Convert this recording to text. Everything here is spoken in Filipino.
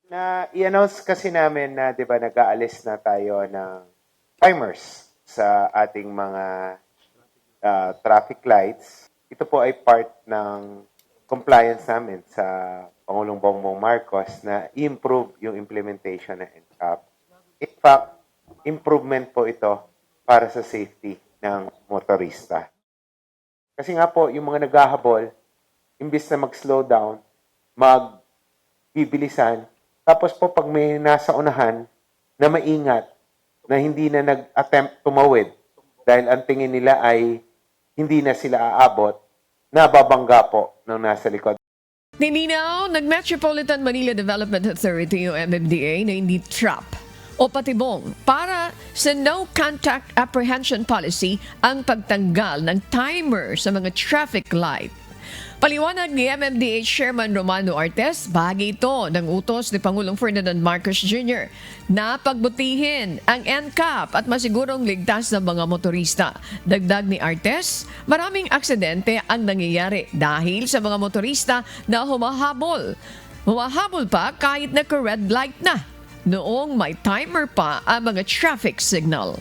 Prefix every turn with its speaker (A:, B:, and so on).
A: I-announce kasi namin na 'di ba nag-aalis na tayo ng timers sa ating mga traffic lights. Ito po ay part ng compliance namin sa Pangulong Bongbong Marcos na i-improve yung implementation ng NCAP. In fact, improvement po ito para sa safety ng motorista. Kasi nga po, yung mga naghahabol, imbis na mag-slow down, mag-bibilisan, tapos po pag may nasa unahan na maingat, na hindi na nag-attempt tumawid dahil ang tingin nila ay hindi na sila aabot, nababangga po ng nasa likod.
B: Nilinaw ng Metropolitan Manila Development Authority o MMDA na hindi trap o patibong para sa no contact apprehension policy ang pagtanggal ng timer sa mga traffic light. Paliwanag ni MMDA Chairman Romano Artes, bahagi ito ng utos ni Pangulong Ferdinand Marcos Jr. na pagbutihin ang NCAP at masigurong ligtas ng mga motorista. Dagdag ni Artes, maraming aksidente ang nangyayari dahil sa mga motorista na humahabol. Humahabol pa kahit naka-red light na, noong may timer pa ang mga traffic signal.